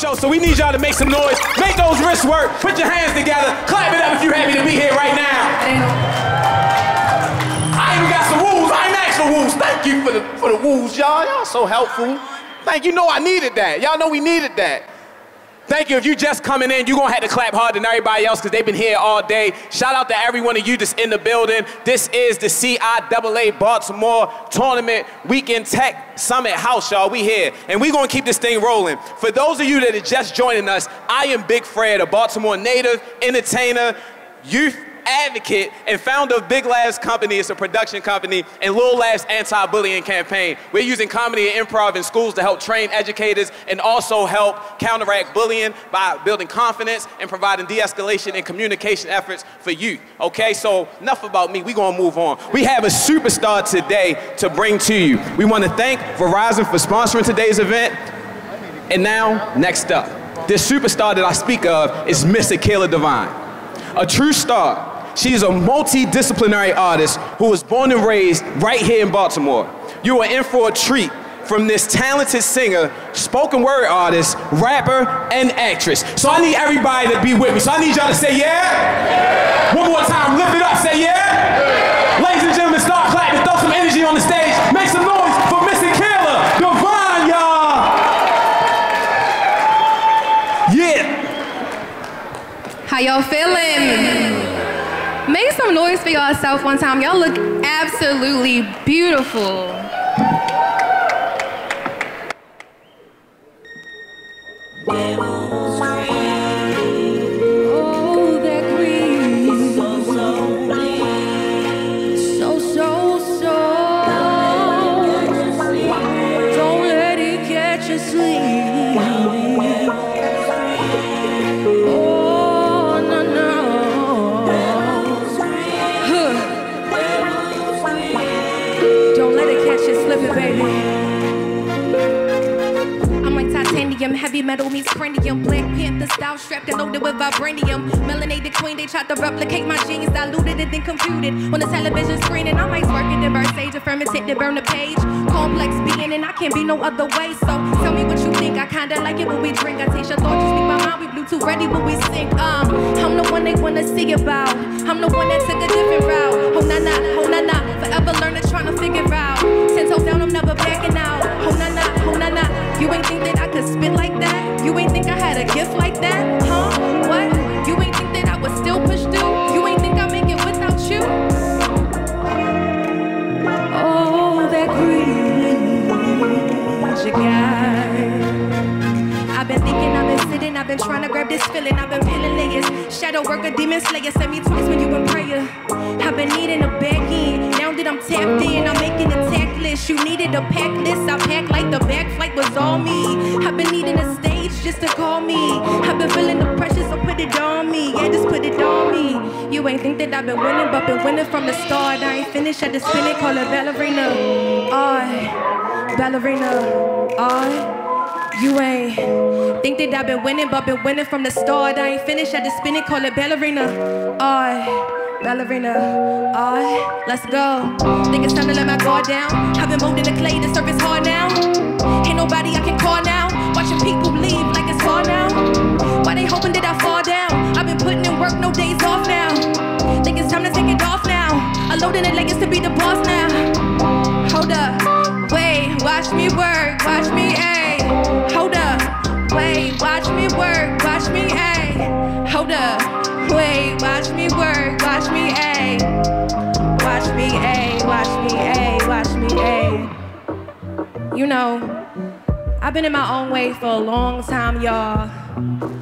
show, so we need y'all to make some noise. Make those wrists work. Put your hands together. Clap it up if you're happy to be here right now. I even got some woos. I ain't asked for woos. Thank you for the woos, y'all. Y'all so helpful. Thank you. Know I needed that. Y'all know we needed that. Thank you. If you just coming in, you're going to have to clap harder than everybody else because they've been here all day. Shout out to every one of you that's in the building. This is the CIAA Baltimore Tournament Weekend Tech Summit House, y'all. We here, and we're going to keep this thing rolling. For those of you that are just joining us, I am Big Fred, a Baltimore native, entertainer, youth advocate, and founder of Big Labs Company. It's a production company, and Lil Labs anti-bullying campaign. We're using comedy and improv in schools to help train educators and also help counteract bullying by building confidence and providing de-escalation and communication efforts for youth. Okay, so enough about me. We're gonna move on. We have a superstar today to bring to you. We want to thank Verizon for sponsoring today's event. And now, next up, this superstar that I speak of is Miss Akela Divine, a true star. She is a multidisciplinary artist who was born and raised right here in Baltimore. You are in for a treat from this talented singer, spoken word artist, rapper, and actress. So I need everybody to be with me. So I need y'all to say yeah. One more time, lift it up, say yeah. Ladies and gentlemen, start clapping, throw some energy on the stage. Make some noise for Miss Akela Divine, y'all. Yeah. How y'all feeling? Make some noise for yourself one time. Y'all look absolutely beautiful. Oh, that green. So. Don't let it catch you sleep. Oh, no. Don't let it catch you slipping, baby. I'm like titanium, heavy metal meets cranium. Black Panther style strapped and loaded with vibranium. Melanated queen, they tried to replicate my genes. Diluted and then computed on the television screen. And I'm like working the birth stage, a fermented to burn the page. Complex being, and I can't be no other way. So tell me what you think. I kinda like it when we drink. I taste your thoughts, you speak my mind. We Bluetooth ready when we sync. I'm the one they wanna see about. I'm the one that took a different route. Oh na na, forever learning, trying to figure out. 10 toes down, I'm never backing out. Oh na na, you ain't think that I could spit like that? You ain't think I had a gift like that? Huh? What? You ain't think that I would still push through? You ain't think I make it without you? Oh, that green you got. I've been thinking, I've been sitting, I've been trying to grab this feeling. I've been peeling layers. Shadow worker, demon slayer. Send me twice when you in prayer. I've been needing a back end. Now that I'm tapped in, I'm making a tack list. You needed a pack list. I packed like the back flight was all me. I've been needing a stage just to call me. I've been feeling the pressure, so put it on me. Yeah, just put it on me. You ain't think that I've been winning, but been winning from the start. I ain't finished at the spinning, call her ballerina. Ballerina. You ain't think that I've been winning, but been winning from the start. I ain't finished at the spinning, call it ballerina. Ballerina. Let's go. Think it's time to let my guard down. I've been molding the clay, the surface hard now. Ain't nobody I can call now. Watching people leave like it's hard now. Why they hoping that I fall down? I've been putting in work, no days off now. Think it's time to take it off now. I loaded the leggings to be the boss now. Hold up, wait, watch me work, watch me, ayy. Hold up, wait, watch me work, watch me, ayy. Hold up, wait, watch me work, watch me, ayy. Watch me, ayy, watch me, ayy, watch me, ayy. You know, I've been in my own way for a long time, y'all.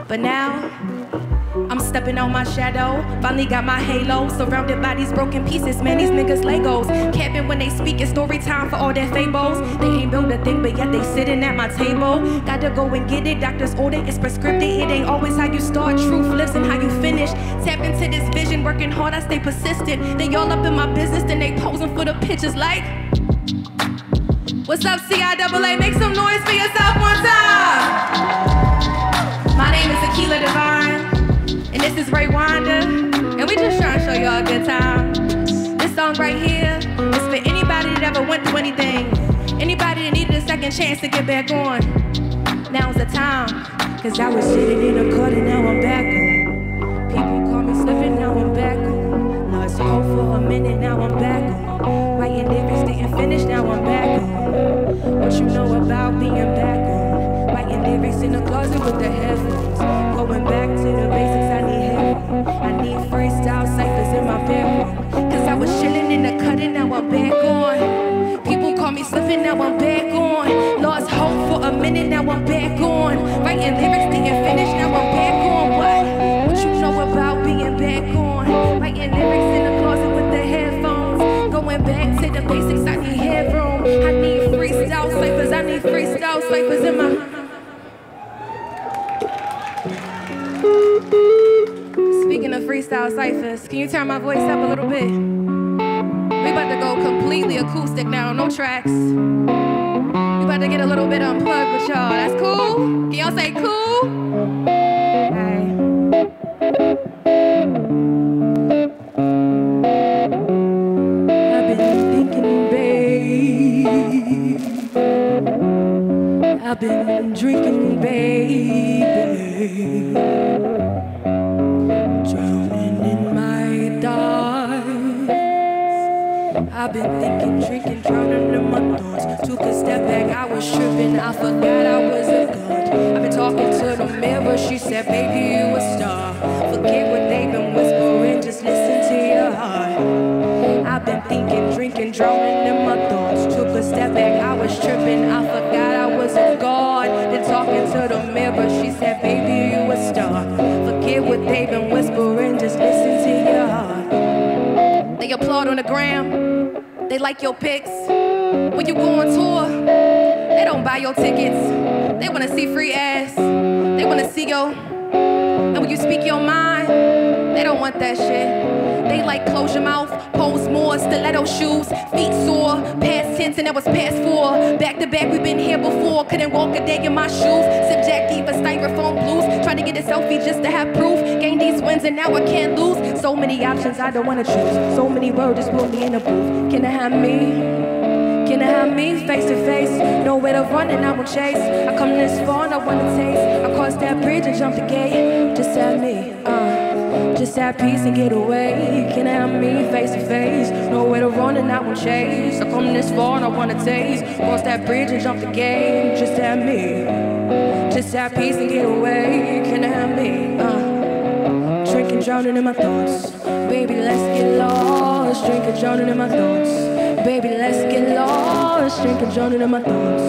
But now, I'm stepping on my shadow. Finally got my halo. Surrounded by these broken pieces. Man, these niggas Legos. Capping when they speak. It's story time for all their fables. They ain't built a thing, but yet they sitting at my table. Gotta go and get it. Doctor's order, it's prescripted. It ain't always how you start. Truth lives and how you finish. Tap into this vision. Working hard, I stay persistent. They all up in my business. Then they posing for the pictures like, what's up, CIAA? Make some noise for yourself one time. My name is Akela Divine. And this is Ray Wanda, and we just trying to show y'all a good time. This song right here is for anybody that ever went through anything, anybody that needed a second chance to get back on. now's the time. Cause I was sitting in a cut and now I'm back on. People call me slipping, now I'm back on. Lost hope for a minute, now I'm back on. Writing lyrics, didn't finish, now I'm back on. What you know about being back on? Writing lyrics in the closet with the headphones. Going back to the basics, I need help. I need freestyle ciphers in my bedroom. Cause I was chilling in the cut and now I'm back on. People call me slipping, now I'm back on. Lost hope for a minute, now I'm back on. Writing lyrics, didn't finish, now I'm back on. What you know about being back on? Writing lyrics in the closet with the headphones. Going back to the basics, I need headroom. I need freestyle ciphers, I need freestyle ciphers in my... Speaking of freestyle ciphers, can you turn my voice up a little bit? We about to go completely acoustic now, no tracks. We about to get a little bit unplugged with y'all. That's cool? Can y'all say cool? Hey. I've been thinking, babe. I've been drinking, baby. Drowning in my thoughts. I've been thinking, drinking, drowning in my thoughts. Took a step back, I was tripping, I forgot I was a god. I've been talking to the mirror, she said, baby, you a star. Forget what they've been whispering, just listen to your heart. I've been thinking, drinking, drowning in my thoughts. Took a step back, I was tripping, I forgot I was a god. Then talking to the mirror, she said, baby, you a star. Forget what they've been whispering, just listen to your heart. They applaud on the gram, they like your pics. When you go on tour, they don't buy your tickets. They wanna see free ass, they wanna see your... And when you speak your mind, they don't want that shit. They like close your mouth, pose more, stiletto shoes, feet sore, past tense and that was past four. Back to back, we've been here before, couldn't walk a day in my shoes. Subjective, a styrofoam blues, trying to get a selfie just to have proof. Gain these wins and now I can't lose. So many options, I don't wanna choose. So many words, just put me in a booth. Can I have me? Can I have me face to face? Nowhere to run and I won't chase. I come this far and I wanna taste. I cross that bridge and jump the gate. Just have me, just have peace and get away. Can I have me face to face? Nowhere to run and I won't chase. I come this far and I wanna taste. Cross that bridge and jump the gate. Just have me, just have peace and get away. Can I have me, drinking, drowning in my thoughts. Baby, let's get lost. Drinking, drowning in my thoughts. Baby, let's get lost. Drinking, drowning in my thoughts.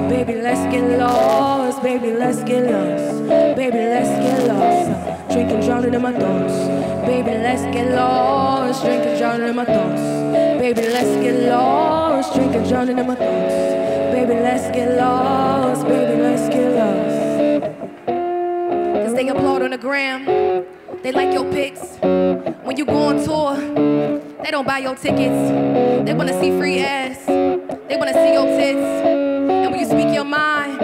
Baby, let's get lost. Baby, let's get lost. Baby, let's get lost. Drinking, drowning in my thoughts. Baby, let's get lost. Drinking, drowning in my thoughts. Baby, let's get lost. Drinking, drowning in my thoughts. Baby, let's get lost. Baby, let's get lost. Cause they applaud on the gram. They like your pics. When you go on tour, they don't buy your tickets. They wanna see free ass. They wanna see your tits. And when you speak your mind,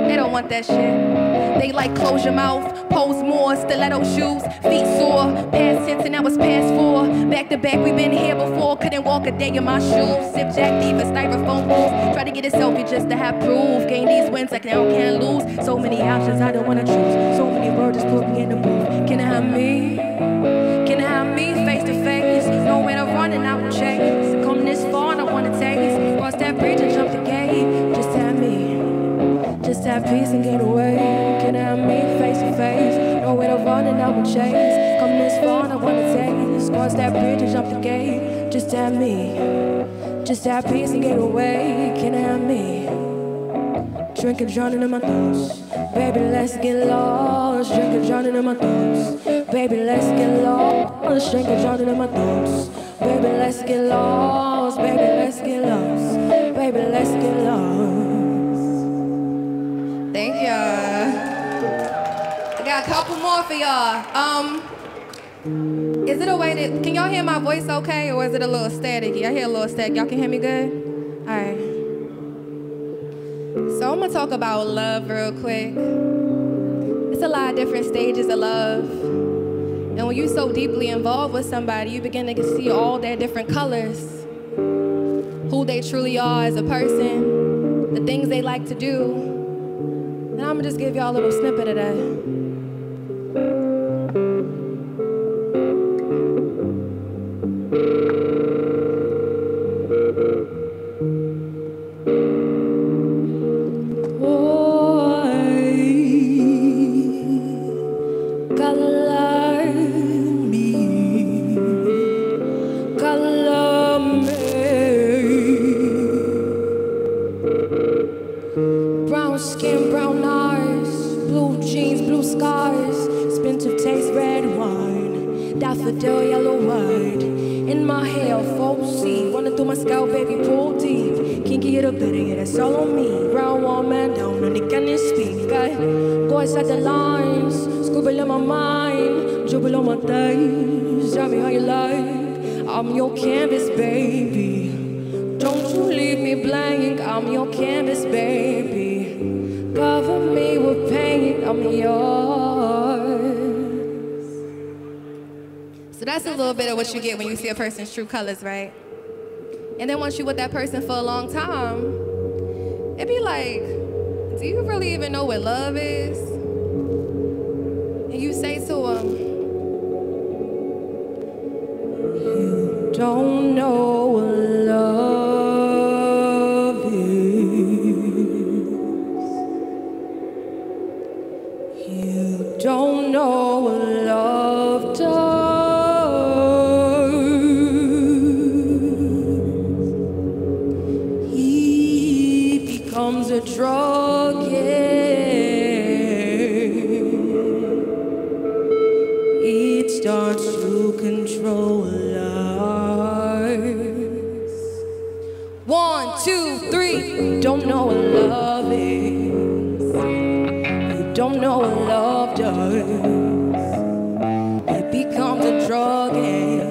they don't want that shit. They like close your mouth, pose more, stiletto shoes, feet sore, past tense and that was past four. Back to back, we've been here before, couldn't walk a day in my shoes. Sip Jack D for styrofoam booth, try to get a selfie just to have proof. Gain these wins like now can't lose. So many options, I don't wanna choose. So many words, just put me in the booth. Can I have me? Can I have me face to face? Nowhere to run and I will chase. Come this far and I wanna taste. Cross that bridge and jump the gate. Just have me, just have peace and get away. Can I have me face to face? Nowhere to run and I will chase. Come this far and I wanna taste. Cross that bridge and jump the gate. Just have me, just have peace and get away. Can I have me? Drinking, drowning in my thoughts. Baby, let's get lost. Drinking, drowning in my thoughts. Baby, let's get lost. Drinking, drowning in my thoughts. Baby, let's get lost. Baby, let's get lost. Baby, let's get lost. Thank y'all. I got a couple more for y'all. Is it a way that, can y'all hear my voice okay, or is it a little staticky? I hear a little static. Y'all can hear me good? All right. So I'm gonna talk about love real quick. It's a lot of different stages of love. And when you're so deeply involved with somebody, you begin to see all their different colors. Who they truly are as a person, the things they like to do, And I'm gonna just give y'all a little snippet of that. Brown skin, brown eyes, blue jeans, blue skies, expensive taste, red wine, daffodil, yellow wine. In my hair, 4C, running through my scalp, baby, pull deep. Kinky, it'll better, yeah, that's all on me. Round one man down, and they can't speak. Okay? Go inside the lines, scribble in my mind, dribble on my thighs. Tell me how you like. I'm your canvas, baby. Don't you leave me blank, I'm your canvas, baby. Cover me with paint, I'm yours. So that's a little bit of what you get when you see a person's true colors, right? And then once you're with that person for a long time, it'd be like, do you really even know what love is? And you say to them, you don't know what love is. You don't know what love does. He becomes a drug, it starts to control lives. 1, 2, 3. Don't know what love is. You don't know what love does. It becomes a drug and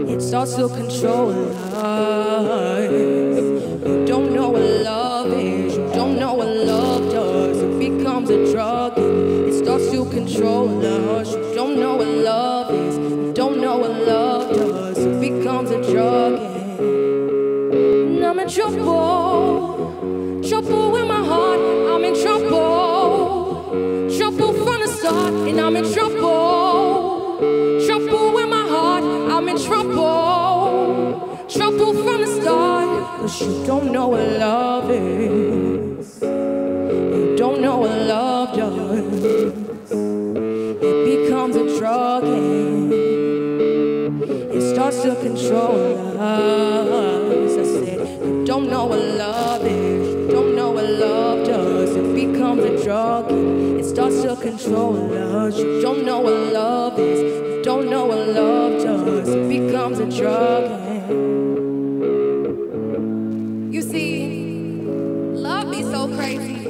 it starts to control lives. You don't know what love is. You don't know what love does. It becomes a drug and it starts to control us. You don't know what love is. You don't know what love does. It becomes a drug and I'm in trouble. Trouble with my heart. I'm in trouble. Trouble from the start. And I'm in trouble. Trouble with my heart. I'm in trouble. Trouble from the start. 'Cause you don't know what love is. You don't know what love does. It becomes a drug and it starts to control us. I said, you don't know what love is. You don't know what love does. It becomes a drug and it starts to control us. You don't know what love is. You don't know what love does. It becomes a drug and You see, love be so crazy.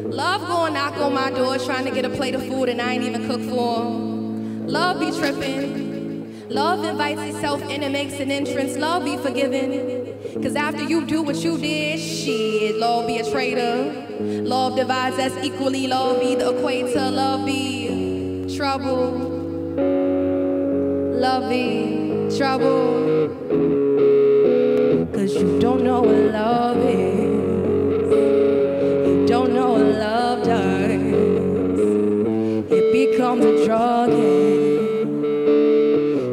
Love go and knock on my door trying to get a plate of food and I ain't even cook for him. Love be tripping. Love invites itself in and makes an entrance. Love be forgiving. Cause after you do what you did, shit, love be a traitor. Love divides us equally. Love be the equator. Love be trouble. Love be trouble. Cause you don't know what love is. You don't know what love does. It becomes a drug and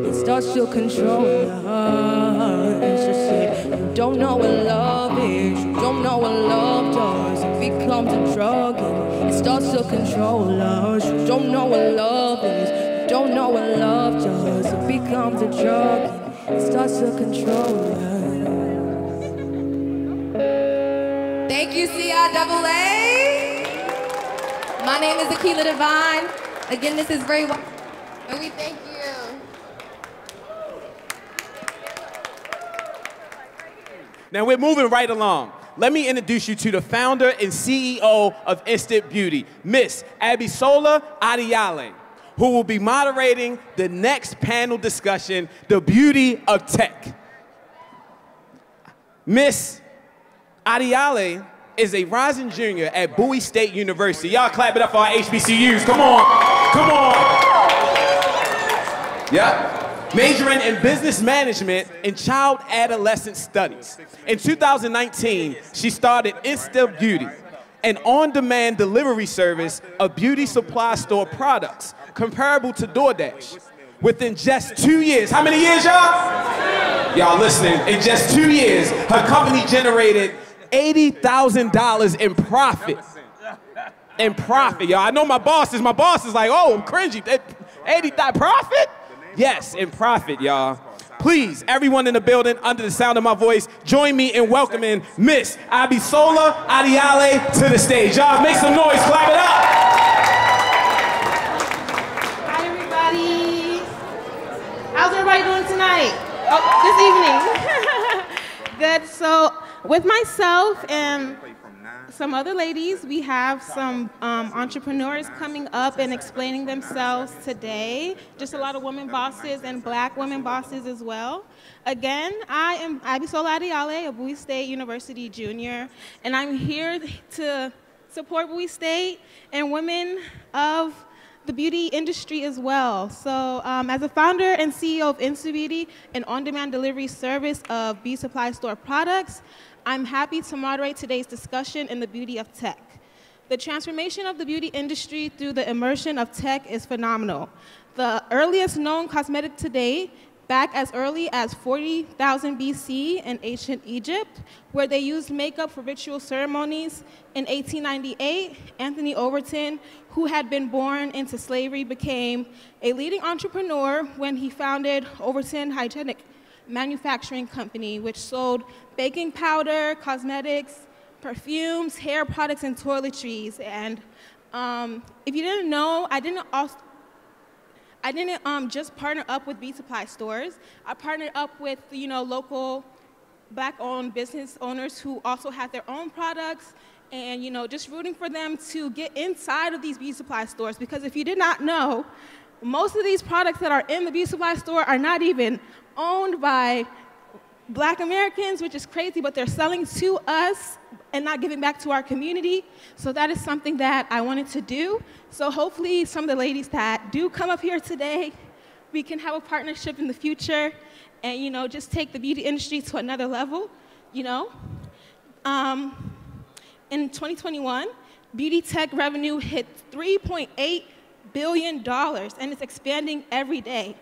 it starts to control us. Just say, you don't know what love is. You don't know what love does. It becomes a drug and it starts to control us. You don't know what love is. You don't know what love does. It becomes a drug and it starts to control us. Thank you, CIAA. My name is Akila Divine. Again, this is very well. And we thank you. Now we're moving right along. Let me introduce you to the founder and CEO of Instant Beauty, Miss Abisola Adiale, who will be moderating the next panel discussion, The Beauty of Tech. Miss Adiale is a rising junior at Bowie State University. Y'all clap it up for our HBCUs. Come on, come on. Yeah. Majoring in business management and child adolescent studies. In 2019, she started Instant Beauty, an on-demand delivery service of beauty supply store products comparable to DoorDash. Within just 2 years, how many years, y'all? Y'all listening, in just 2 years, her company generated $80,000 in profit. In profit, y'all. I know my boss is like, oh, I'm cringy. 80,000 profit? Yes, in profit, y'all. Please, everyone in the building, under the sound of my voice, join me in welcoming Miss Abisola Adiale to the stage. Y'all, make some noise, clap it up. Hi, everybody. How's everybody doing tonight? Oh, this evening. Good. So, with myself and some other ladies, we have some entrepreneurs coming up and explaining themselves today. Just a lot of women bosses and black women bosses as well. Again, I am Abisola Adiale of Bowie State University Junior, and I'm here to support Bowie State and women of the beauty industry as well. So as a founder and CEO of Insta Beauty, an on-demand delivery service of beauty supply store products, I'm happy to moderate today's discussion in the beauty of tech. The transformation of the beauty industry through the immersion of tech is phenomenal. The earliest known cosmetic today, back as early as 40,000 BC in ancient Egypt, where they used makeup for ritual ceremonies. In 1898, Anthony Overton, who had been born into slavery, became a leading entrepreneur when he founded Overton Hygienic Manufacturing Company, which sold baking powder, cosmetics, perfumes, hair products, and toiletries. And if you didn't know, I didn't just partner up with beauty supply stores. I partnered up with local black-owned business owners who also had their own products, and just rooting for them to get inside of these beauty supply stores. Because if you did not know, most of these products that are in the beauty supply store are not even owned by Black Americans, which is crazy, but they're selling to us and not giving back to our community. So that is something that I wanted to do. So hopefully some of the ladies that do come up here today, we can have a partnership in the future and just take the beauty industry to another level. In 2021, beauty tech revenue hit $3.8 billion, and it's expanding every day.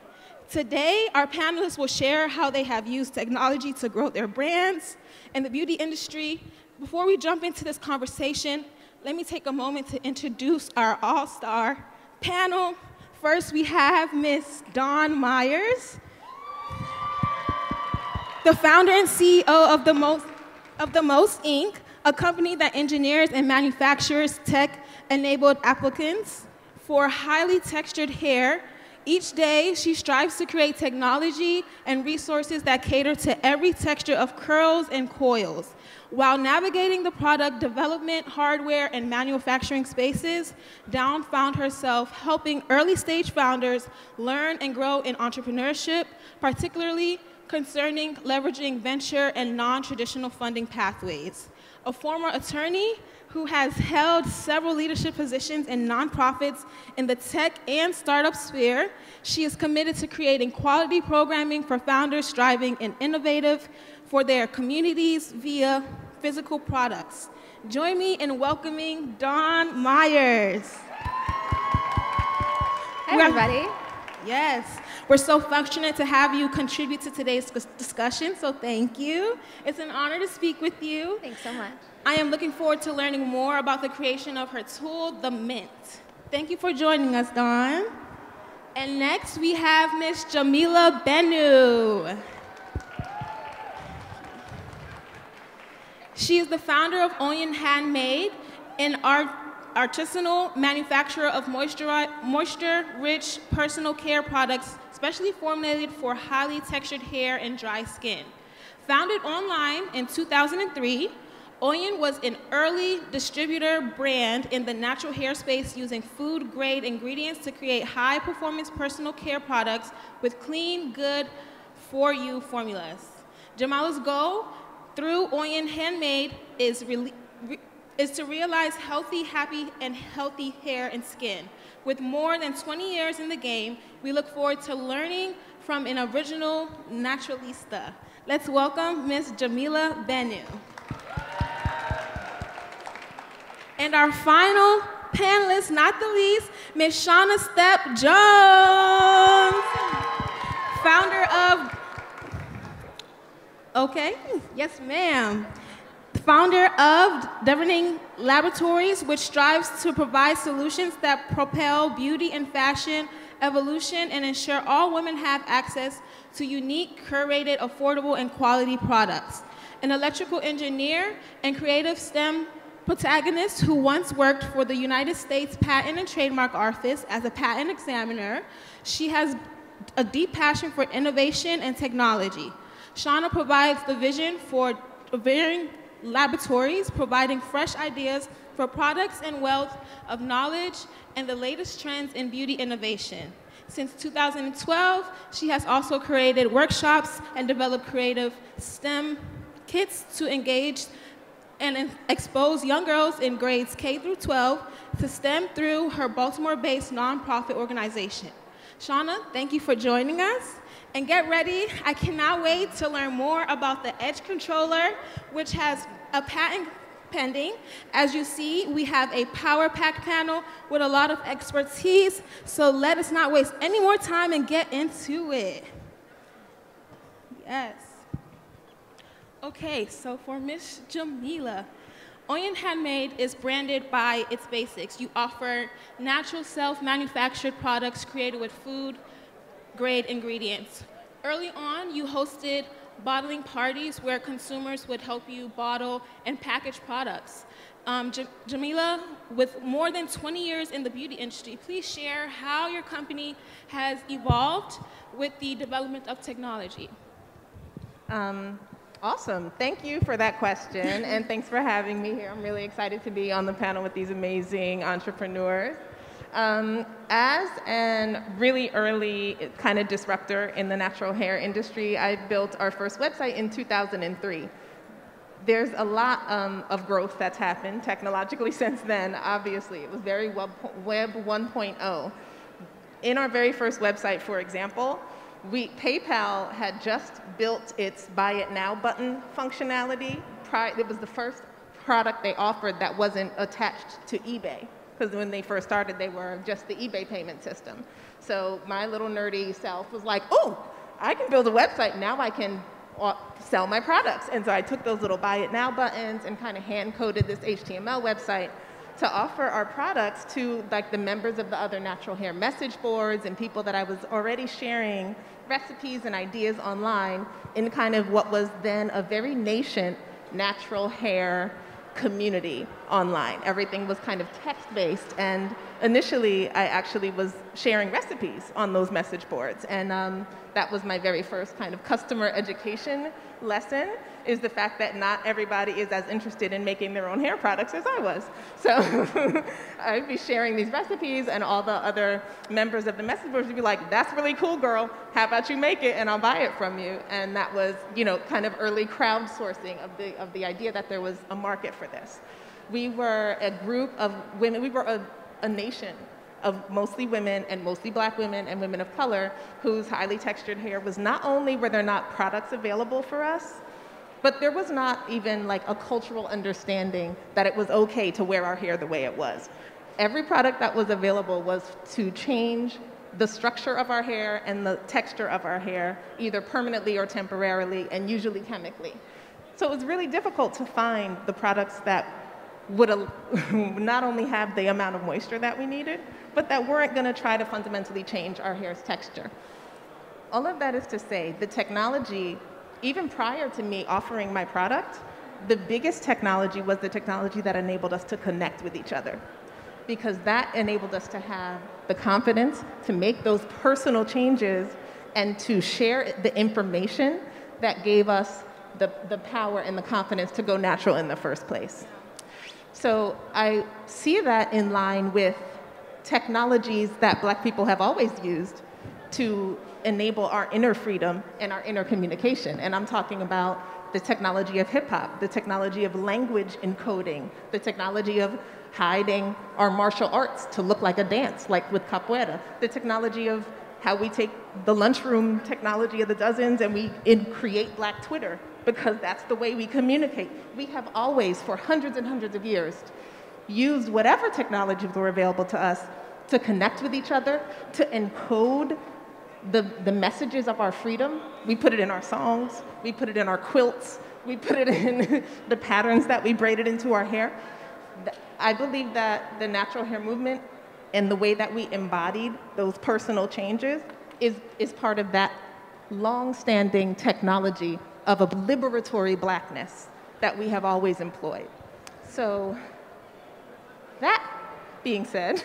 Today, our panelists will share how they have used technology to grow their brands in the beauty industry. Before we jump into this conversation, let me take a moment to introduce our all-star panel. First, we have Ms. Dawn Myers, the founder and CEO of The Most Inc., a company that engineers and manufactures tech-enabled applicants for highly textured hair. Each day, she strives to create technology and resources that cater to every texture of curls and coils. While navigating the product development, hardware, and manufacturing spaces, Dawn found herself helping early-stage founders learn and grow in entrepreneurship, particularly concerning leveraging venture and non-traditional funding pathways. A former attorney who has held several leadership positions in nonprofits in the tech and startup sphere, she is committed to creating quality programming for founders striving and innovative for their communities via physical products. Join me in welcoming Dawn Myers. Hi, everybody. Yes, we're so fortunate to have you contribute to today's discussion, so thank you. It's an honor to speak with you. Thanks so much. I am looking forward to learning more about the creation of her tool, The Mint. Thank you for joining us, Dawn. And next, we have Miss Jamila Benu. She is the founder of Onion Handmade, an artisanal manufacturer of moisture-rich personal care products, specially formulated for highly textured hair and dry skin. Founded online in 2003, Onion was an early distributor brand in the natural hair space, using food-grade ingredients to create high-performance personal care products with clean, good, for-you formulas. Jamala's goal through Onion Handmade is to realize healthy, happy, and healthy hair and skin. With more than 20 years in the game, we look forward to learning from an original naturalista. Let's welcome Miss Jamila Benu. And our final panelist, not the least, Ms. Shauna Step Jones, founder of, okay, yes ma'am, founder of Devening Laboratories, which strives to provide solutions that propel beauty and fashion evolution and ensure all women have access to unique, curated, affordable, and quality products. An electrical engineer and creative STEM protagonist who once worked for the United States Patent and Trademark Office as a patent examiner, she has a deep passion for innovation and technology. Shauna provides the vision for Devening Laboratories, providing fresh ideas for products and wealth of knowledge and the latest trends in beauty innovation. Since 2012, she has also created workshops and developed creative STEM kits to engage and expose young girls in grades K through 12 to STEM through her Baltimore-based nonprofit organization. Shauna, thank you for joining us. And get ready, I cannot wait to learn more about the Edge Controller, which has a patent pending. As you see, we have a power pack panel with a lot of expertise, so let us not waste any more time and get into it. Yes. Okay, so for Miss Jamila, Oyen Handmade is branded by its basics. You offer natural self-manufactured products created with food-grade ingredients. Early on, you hosted bottling parties where consumers would help you bottle and package products. Jamila, with more than 20 years in the beauty industry, please share how your company has evolved with the development of technology. Awesome. Thank you for that question, and thanks for having me here. I'm really excited to be on the panel with these amazing entrepreneurs. As a really early kind of disruptor in the natural hair industry, I built our first website in 2003. There's a lot of growth that's happened technologically since then, obviously. It was very Web 1.0. In our very first website, for example, PayPal had just built its Buy It Now button functionality. It was the first product they offered that wasn't attached to eBay, because when they first started, they were just the eBay payment system. So my little nerdy self was like, oh, I can build a website. Now I can sell my products. And so I took those little Buy It Now buttons and kind of hand-coded this HTML website to offer our products to like the members of the other natural hair message boards and people that I was already sharing recipes and ideas online in kind of what was then a very nascent natural hair community online. Everything was kind of text-based, and initially I actually was sharing recipes on those message boards, and that was my very first kind of customer education lesson, is the fact that not everybody is as interested in making their own hair products as I was. So I'd be sharing these recipes, and all the other members of the message boards would be like, that's really cool, girl. How about you make it and I'll buy it from you? And that was, you know, kind of early crowdsourcing of the idea that there was a market for this. We were a group of women, we were a nation of mostly women and mostly black women and women of color whose highly textured hair was not only were there not products available for us, but there was not even like a cultural understanding that it was okay to wear our hair the way it was. Every product that was available was to change the structure of our hair and the texture of our hair, either permanently or temporarily, and usually chemically. So it was really difficult to find the products that would not only have the amount of moisture that we needed, but that weren't going to try to fundamentally change our hair's texture. All of that is to say, the technology, even prior to me offering my product, the biggest technology was the technology that enabled us to connect with each other, because that enabled us to have the confidence to make those personal changes and to share the information that gave us the power and the confidence to go natural in the first place. So I see that in line with technologies that Black people have always used to enable our inner freedom and our inner communication. And I'm talking about the technology of hip hop, the technology of language encoding, the technology of hiding our martial arts to look like a dance, like with capoeira, the technology of how we take the lunchroom technology of the dozens and we create Black Twitter, because that's the way we communicate. We have always, for hundreds and hundreds of years, used whatever technologies were available to us to connect with each other, to encode the messages of our freedom. We put it in our songs, we put it in our quilts, we put it in the patterns that we braided into our hair. I believe that the natural hair movement and the way that we embodied those personal changes is part of that long-standing technology of a liberatory blackness that we have always employed. So that being said,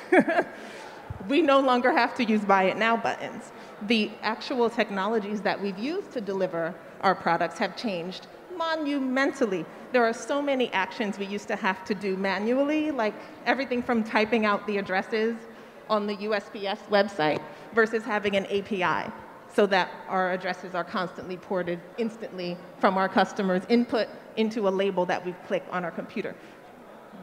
we no longer have to use buy it now buttons. The actual technologies that we've used to deliver our products have changed monumentally. There are so many actions we used to have to do manually, like everything from typing out the addresses on the USPS website versus having an API so that our addresses are constantly ported instantly from our customers' input into a label that we click on our computer.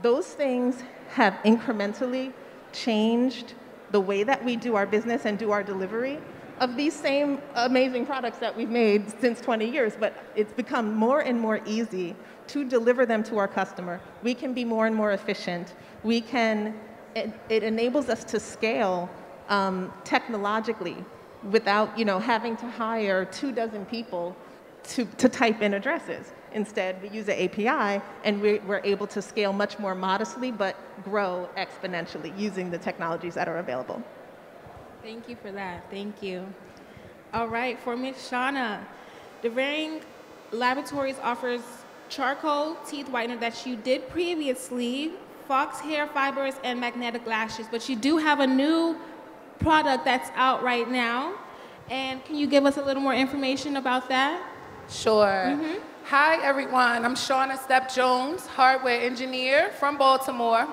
Those things have incrementally changed the way that we do our business and do our delivery of these same amazing products that we've made since 20 years, but it's become more and more easy to deliver them to our customer. We can be more and more efficient. It enables us to scale technologically without having to hire 24 people to type in addresses. Instead, we use an API, and we're able to scale much more modestly, but grow exponentially using the technologies that are available. Thank you for that. Thank you. All right, for Ms. Shauna, Devering Laboratories offers charcoal teeth whitener that you did previously, fox hair fibers, and magnetic lashes, but you do have a new product that's out right now. And can you give us a little more information about that? Sure. Hi, everyone. I'm Shauna Stepp-Jones, hardware engineer from Baltimore,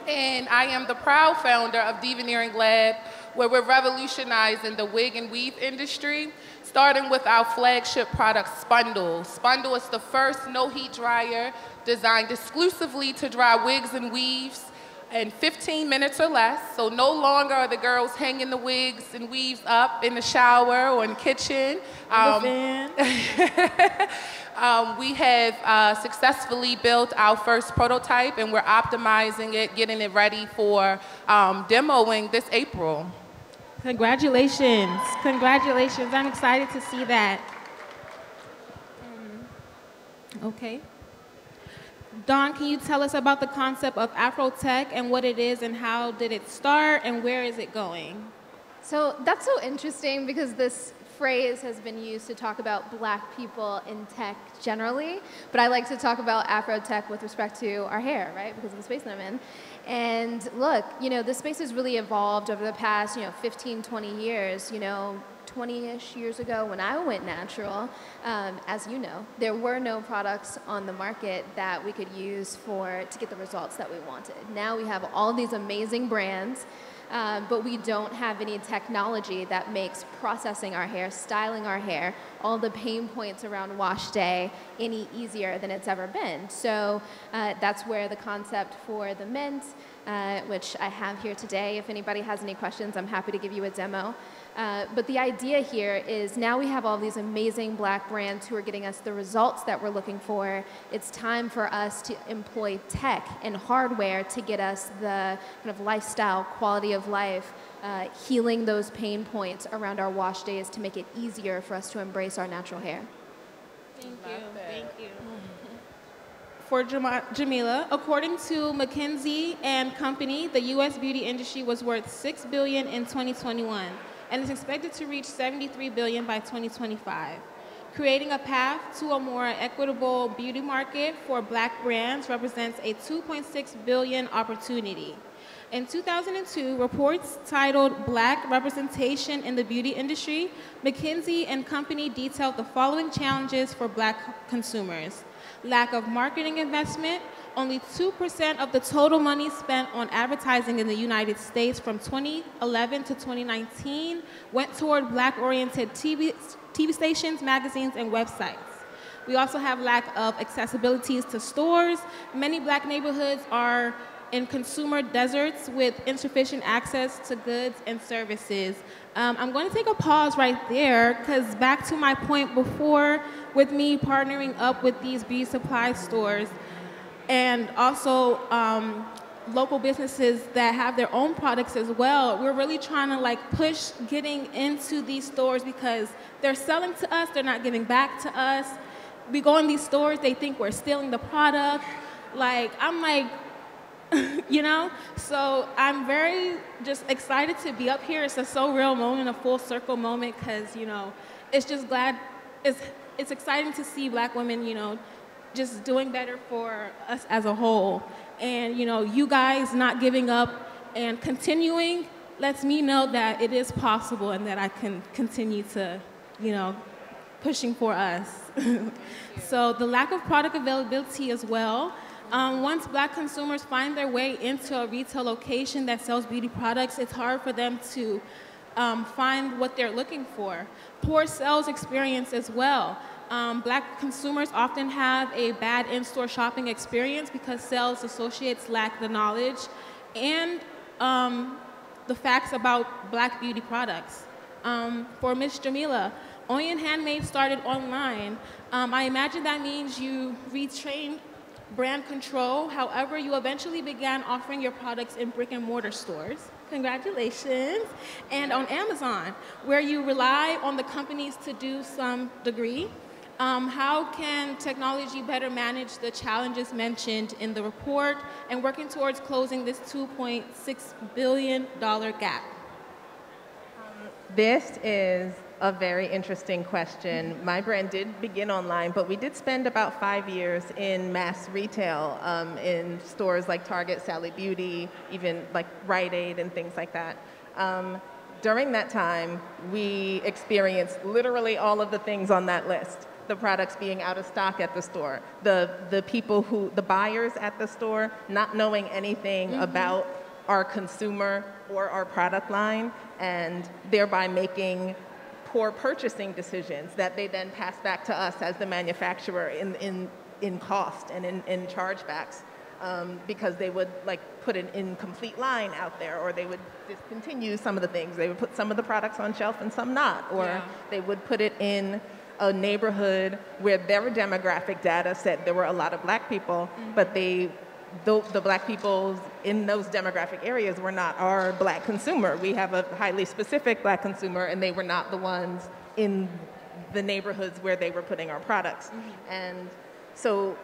and I am the proud founder of Deveneering Lab, where we're revolutionizing the wig and weave industry, starting with our flagship product, Spundle. Spundle is the first no-heat dryer designed exclusively to dry wigs and weaves in 15 minutes or less. So no longer are the girls hanging the wigs and weaves up in the shower or in the kitchen. We have successfully built our first prototype, and we're optimizing it, getting it ready for demoing this April. Congratulations. Congratulations. I'm excited to see that. Okay. Dawn, can you tell us about the concept of Afro-Tech and what it is and how did it start and where is it going? So that's so interesting because this phrase has been used to talk about black people in tech generally, but I like to talk about Afro-Tech with respect to our hair, right, because of the space that I'm in. And look, this space has really evolved over the past, 15, 20 years, 20-ish years ago when I went natural, as you know, there were no products on the market that we could use to get the results that we wanted. Now we have all these amazing brands, but we don't have any technology that makes processing our hair, styling our hair, all the pain points around wash day any easier than it's ever been. So that's where the concept for the mint, which I have here today, if anybody has any questions, I'm happy to give you a demo. But the idea here is now we have all these amazing black brands who are getting us the results that we're looking for. It's time for us to employ tech and hardware to get us the kind of lifestyle, quality of life, healing those pain points around our wash days to make it easier for us to embrace our natural hair. Thank you. Thank you. For Jamila, according to McKinsey and Company, the U.S. beauty industry was worth $6 billion in 2021 and is expected to reach $73 billion by 2025. Creating a path to a more equitable beauty market for black brands represents a $2.6 billion opportunity. In 2002, reports titled Black Representation in the Beauty Industry, McKinsey and Company detailed the following challenges for black consumers. Lack of marketing investment. Only 2% of the total money spent on advertising in the United States from 2011 to 2019 went toward black-oriented TV stations, magazines, and websites. We also have lack of accessibilities to stores. Many black neighborhoods are in consumer deserts with insufficient access to goods and services. I'm going to take a pause right there because back to my point before with me partnering up with these beauty supply stores and also local businesses that have their own products as well. We're really trying to like push getting into these stores because they're selling to us, they're not giving back to us. We go in these stores, they think we're stealing the product. Like, I'm like, you know? So I'm very just excited to be up here. It's a so real moment, a full circle moment, because, you know, it's just glad, it's exciting to see Black women, you know, just doing better for us as a whole. And, you know, you guys not giving up and continuing lets me know that it is possible and that I can continue to, you know, pushing for us. So the lack of product availability as well. Once Black consumers find their way into a retail location that sells beauty products, it's hard for them to find what they're looking for. Poor sales experience as well. Black consumers often have a bad in-store shopping experience because sales associates lack the knowledge and the facts about Black beauty products. For Ms. Jamila, Oyen Handmade started online. I imagine that means you retrained brand control. However, you eventually began offering your products in brick and mortar stores. Congratulations. And on Amazon, where you rely on the companies to do some degree. How can technology better manage the challenges mentioned in the report and working towards closing this $2.6 billion gap? This is a very interesting question. My brand did begin online, but we did spend about 5 years in mass retail, in stores like Target, Sally Beauty, even like Rite Aid and things like that. During that time, we experienced literally all of the things on that list. The products being out of stock at the store, the buyers at the store not knowing anything about our consumer or our product line, and thereby making poor purchasing decisions that they then pass back to us as the manufacturer in cost and in chargebacks, because they would like put an incomplete line out there, or they would discontinue some of the things. They would put some of the products on shelf and some not, or they would put it in a neighborhood where their demographic data said there were a lot of Black people, but the Black people in those demographic areas were not our Black consumer. We have a highly specific Black consumer, and they were not the ones in the neighborhoods where they were putting our products. And so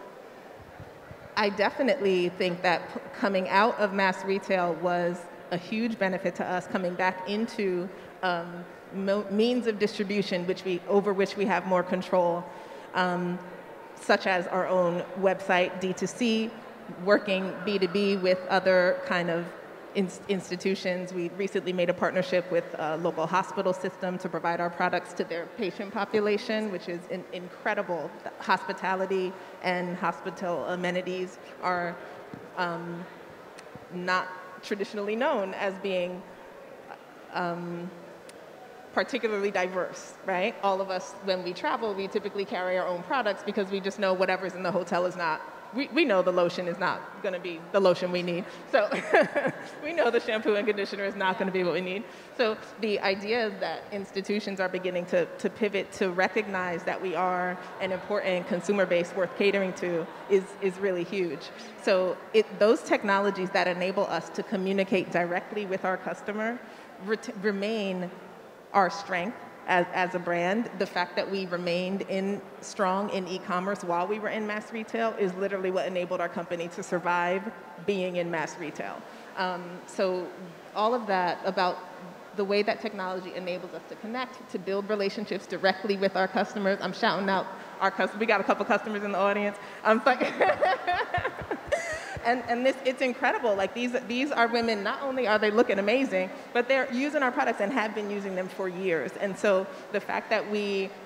I definitely think that coming out of mass retail was a huge benefit to us, coming back into means of distribution over which we have more control, such as our own website, D2C, working B2B with other kind of institutions. We recently made a partnership with a local hospital system to provide our products to their patient population, which is incredible. Hospitality and hospital amenities are not traditionally known as being particularly diverse, right? All of us, when we travel, we typically carry our own products because we just know whatever's in the hotel is not, we know the lotion is not gonna be the lotion we need. So we know the shampoo and conditioner is not gonna be what we need. So the idea is that institutions are beginning to pivot to recognize that we are an important consumer base worth catering to is really huge. So those technologies that enable us to communicate directly with our customer remain our strength as a brand. The fact that we remained strong in e-commerce while we were in mass retail is literally what enabled our company to survive being in mass retail. So all of that about the way that technology enables us to connect, to build relationships directly with our customers. I'm shouting out our customers. We got a couple customers in the audience. And it's incredible. Like these are women, not only are they looking amazing, but they're using our products and have been using them for years. And so the fact that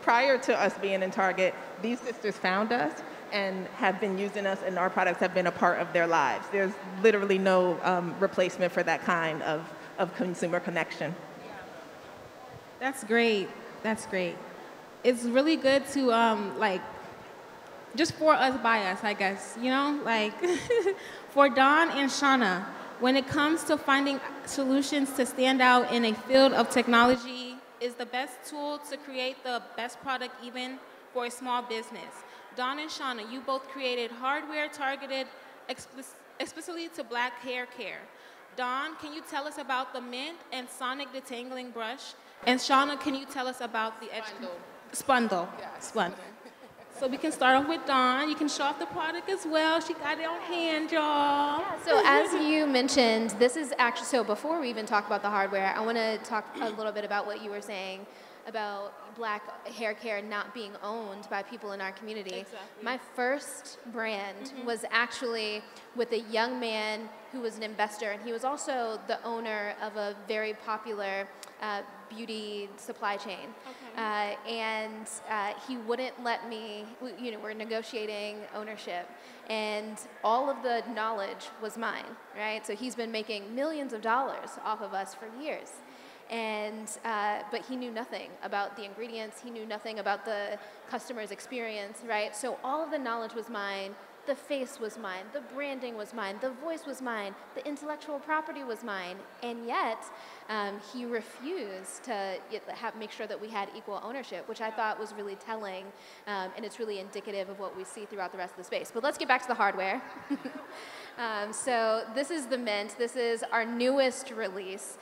prior to us being in Target, these sisters found us and have been using us, and our products have been a part of their lives. There's literally no replacement for that kind of consumer connection. That's great. That's great. It's really good to just for us, by us, I guess, you know, like for Dawn and Shauna, when it comes to finding solutions to stand out in a field of technology is the best tool to create the best product even for a small business. Dawn and Shauna, you both created hardware targeted especially to black hair care. Dawn, can you tell us about the Mint and Sonic Detangling Brush? And Shauna, can you tell us about the Spundle? Yes. Spundle. So we can start off with Dawn. You can show off the product as well. She got it on hand, y'all. Yeah, so as you mentioned, this is actually, so before we even talk about the hardware, I want to talk a little bit about what you were saying about black hair care not being owned by people in our community. Exactly. My first brand was actually with a young man who was an investor, and he was also the owner of a very popular beauty supply chain. Okay. And he wouldn't let me, we're negotiating ownership, and all of the knowledge was mine, right? So he's been making millions of dollars off of us for years. And, but he knew nothing about the ingredients, he knew nothing about the customer's experience, right? So all of the knowledge was mine, the face was mine, the branding was mine, the voice was mine, the intellectual property was mine, and yet he refused to make sure that we had equal ownership, which I thought was really telling, and it's really indicative of what we see throughout the rest of the space. But let's get back to the hardware. So this is the Mint. This is our newest release.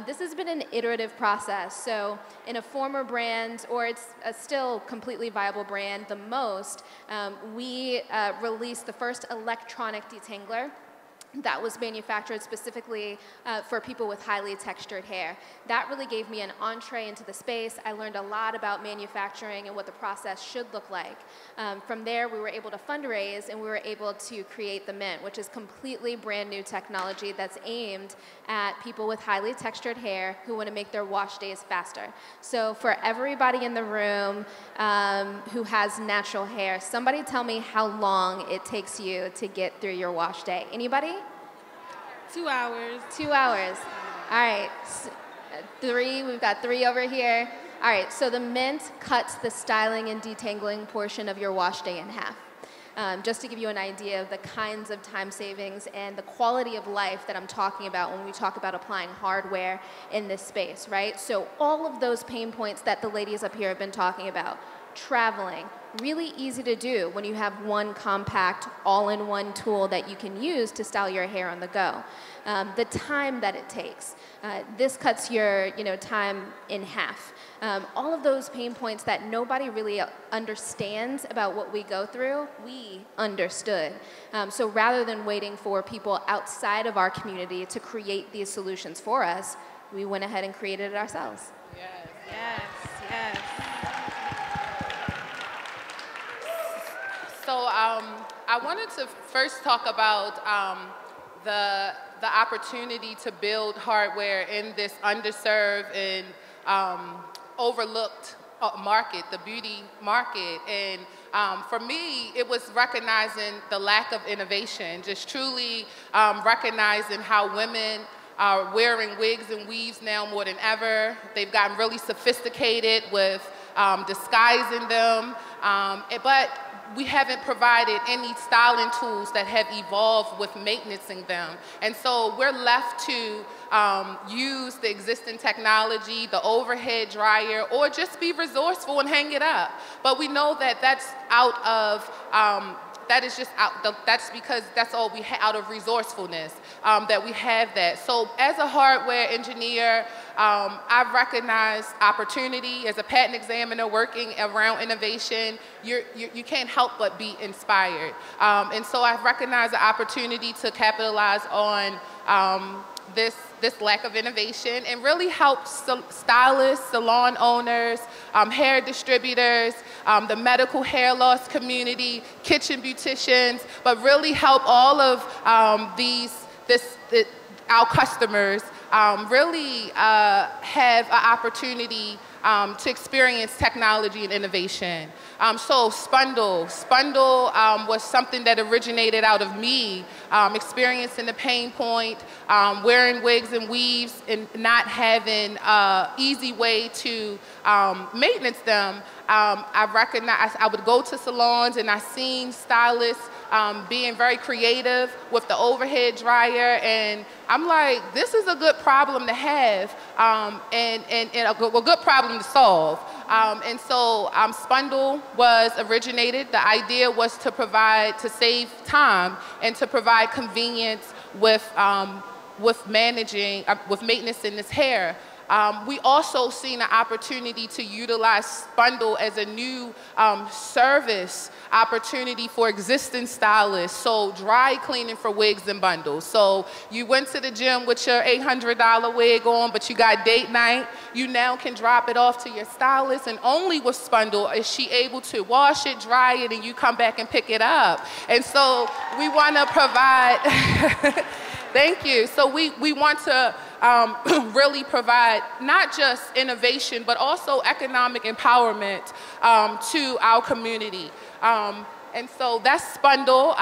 This has been an iterative process. So in a former brand, or it's a still completely viable brand, the Most, we released the first electronic detangler that was manufactured specifically for people with highly textured hair. That really gave me an entree into the space. I learned a lot about manufacturing and what the process should look like. From there, we were able to fundraise, and we were able to create the Mint, which is completely brand new technology that's aimed at people with highly textured hair who want to make their wash days faster. So for everybody in the room who has natural hair, somebody tell me how long it takes you to get through your wash day. Anybody? 2 hours. 2 hours. All right. 3, we've got 3 over here. All right, so the Mint cuts the styling and detangling portion of your wash day in half. Just to give you an idea of the kinds of time savings and the quality of life that I'm talking about when we talk about applying hardware in this space, right? So all of those pain points that the ladies up here have been talking about, traveling, really easy to do when you have one compact, all-in-one tool that you can use to style your hair on the go. The time that it takes, this cuts your time in half. All of those pain points that nobody really understands about what we go through, we understood. So rather than waiting for people outside of our community to create these solutions for us, we went ahead and created it ourselves. Yes. Yes, yes. So I wanted to first talk about the opportunity to build hardware in this underserved and overlooked market, the beauty market. And for me, it was recognizing the lack of innovation, just truly recognizing how women are wearing wigs and weaves now more than ever. They've gotten really sophisticated with disguising them, but we haven't provided any styling tools that have evolved with maintaining them. And so we're left to use the existing technology, the overhead dryer, or just be resourceful and hang it up. But we know that that's out of, that's because that's all we have out of resourcefulness, that we have that. So as a hardware engineer, I've recognized opportunity as a patent examiner working around innovation. You can't help but be inspired. And so I've recognized the opportunity to capitalize on this lack of innovation and really help stylists, salon owners, hair distributors, the medical hair loss community, kitchen beauticians, but really help all of our customers really have an opportunity to experience technology and innovation. So Spundle was something that originated out of me, experiencing the pain point, wearing wigs and weaves and not having an easy way to maintenance them. I recognized I would go to salons and I seen stylists being very creative with the overhead dryer, and I'm like, this is a good problem to have, and a good problem to solve. And so Spundle was originated. The idea was to save time and to provide convenience with maintenance in this hair. We also seen an opportunity to utilize Spundle as a new service opportunity for existing stylists. So dry cleaning for wigs and bundles. So you went to the gym with your $800 wig on, but you got date night. You now can drop it off to your stylist, and only with Spundle is she able to wash it, dry it, and you come back and pick it up. And so we want to provide, thank you. So we want to really provide not just innovation, but also economic empowerment to our community. And so that's Spundle.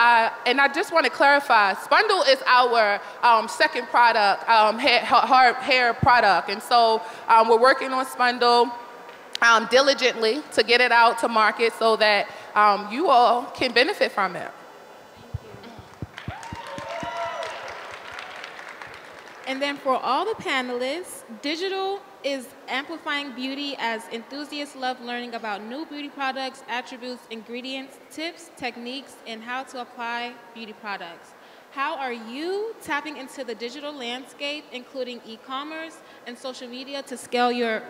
And I just want to clarify, Spundle is our second product, hair product. And so we're working on Spundle diligently to get it out to market so that you all can benefit from it. And then for all the panelists, digital is amplifying beauty as enthusiasts love learning about new beauty products, attributes, ingredients, tips, techniques, and how to apply beauty products. How are you tapping into the digital landscape, including e-commerce and social media, to scale your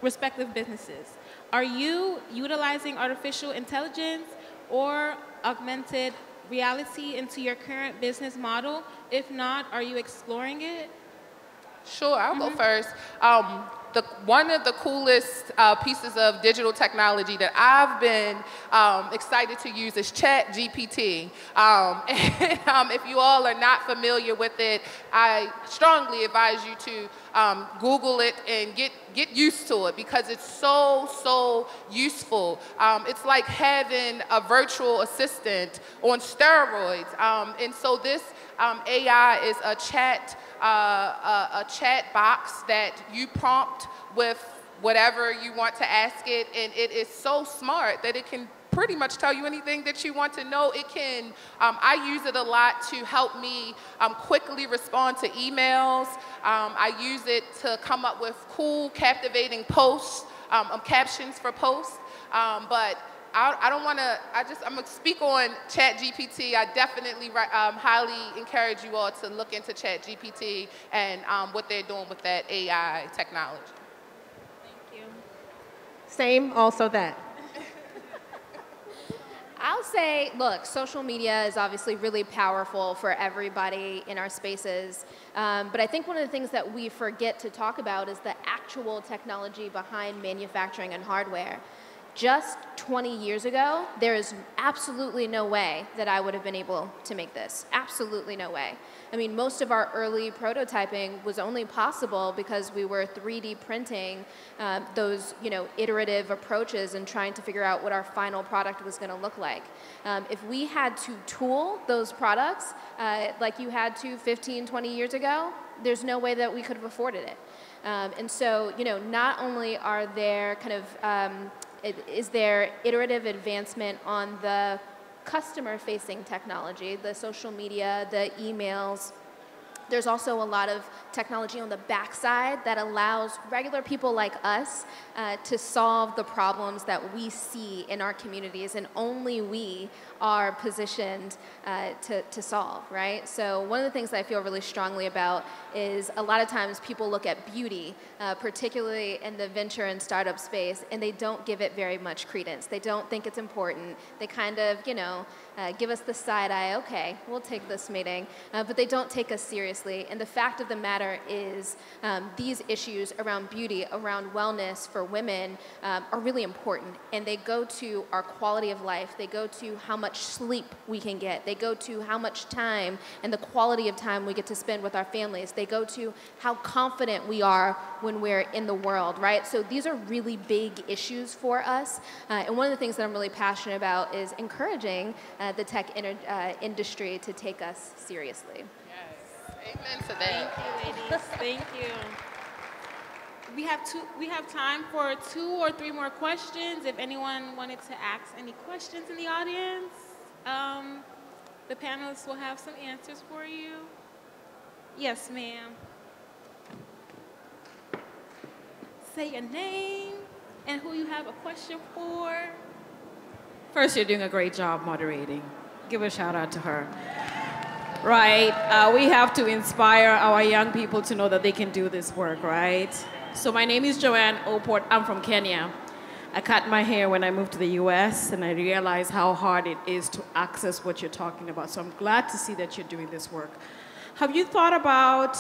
respective businesses? Are you utilizing artificial intelligence or augmented reality into your current business model? If not, are you exploring it? Sure, I'll go first. One of the coolest pieces of digital technology that I've been excited to use is ChatGPT. If you all are not familiar with it, I strongly advise you to Google it and get used to it because it's so useful. It's like having a virtual assistant on steroids. And so this AI is a chat box that you prompt with whatever you want to ask it, and it is so smart that it can pretty much tell you anything that you want to know. It can, I use it a lot to help me quickly respond to emails. I use it to come up with cool, captivating posts, captions for posts, but I don't want to, I'm going to speak on ChatGPT. I definitely highly encourage you all to look into ChatGPT and what they're doing with that AI technology. Thank you. Same, also that. I'll say, look, social media is obviously really powerful for everybody in our spaces. But I think one of the things that we forget to talk about is the actual technology behind manufacturing and hardware. Just 20 years ago, there is absolutely no way that I would have been able to make this. Absolutely no way. I mean, most of our early prototyping was only possible because we were 3D printing those, iterative approaches and trying to figure out what our final product was going to look like. If we had to tool those products like you had to 15, 20 years ago, there's no way that we could have afforded it. And so, not only are there is there iterative advancement on the customer-facing technology, the social media, the emails. There's also a lot of technology on the backside that allows regular people like us to solve the problems that we see in our communities, and only we are positioned to solve, right? So one of the things that I feel really strongly about is a lot of times people look at beauty, particularly in the venture and startup space, and they don't give it very much credence. They don't think it's important. They kind of, give us the side eye, okay, we'll take this meeting, but they don't take us seriously. And the fact of the matter is these issues around beauty, around wellness for women are really important. And they go to our quality of life. They go to how much sleep we can get. They go to how much time and the quality of time we get to spend with our families. They go to how confident we are when we're in the world, right? So these are really big issues for us. And one of the things that I'm really passionate about is encouraging the tech industry to take us seriously. Amen to that. Thank you, ladies. Thank you. We have time for 2 or 3 more questions. If anyone wanted to ask any questions in the audience, the panelists will have some answers for you. Yes, ma'am. Say your name. and who you have a question for. First, you're doing a great job moderating. Give a shout out to her. Right, we have to inspire our young people to know that they can do this work, right? So my name is Joanne Oport. I'm from Kenya. I cut my hair when I moved to the US, and I realized how hard it is to access what you're talking about. So I'm glad to see that you're doing this work. Have you thought about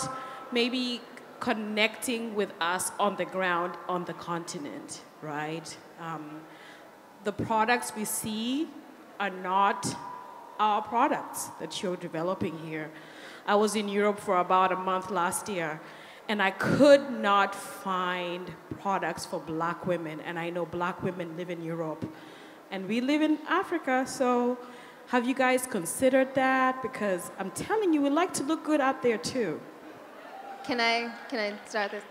maybe connecting with us on the ground on the continent, right? The products we see are not our products that you're developing here. I was in Europe for about a month last year, and I could not find products for black women, and I know black women live in Europe, and we live in Africa, so have you guys considered that? Because I'm telling you, we like to look good out there too. Can I start this?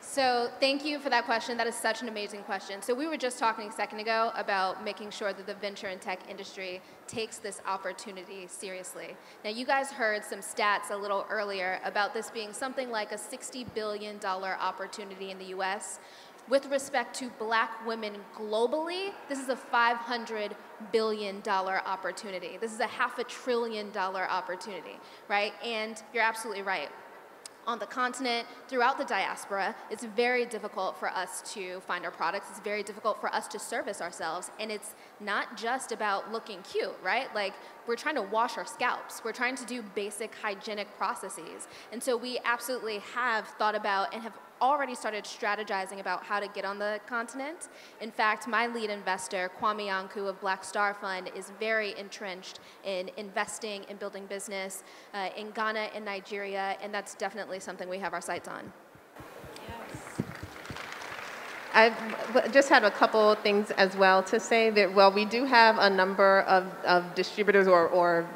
So thank you for that question. That is such an amazing question. So we were just talking a second ago about making sure that the venture and tech industry takes this opportunity seriously. Now you guys heard some stats a little earlier about this being something like a $60 billion opportunity in the US. With respect to black women globally, this is a $500 billion opportunity. This is a $500 billion opportunity, right? And you're absolutely right. On the continent, throughout the diaspora, it's very difficult for us to find our products. It's very difficult for us to service ourselves. And it's not just about looking cute, right? Like, we're trying to wash our scalps. We're trying to do basic hygienic processes. And so we absolutely have thought about and have already started strategizing about how to get on the continent. In fact, my lead investor, Kwame Yanku of Black Star Fund, is very entrenched in investing and building business in Ghana and Nigeria, and that's definitely something we have our sights on. I just had a couple things as well to say that, well, we do have a number of distributors or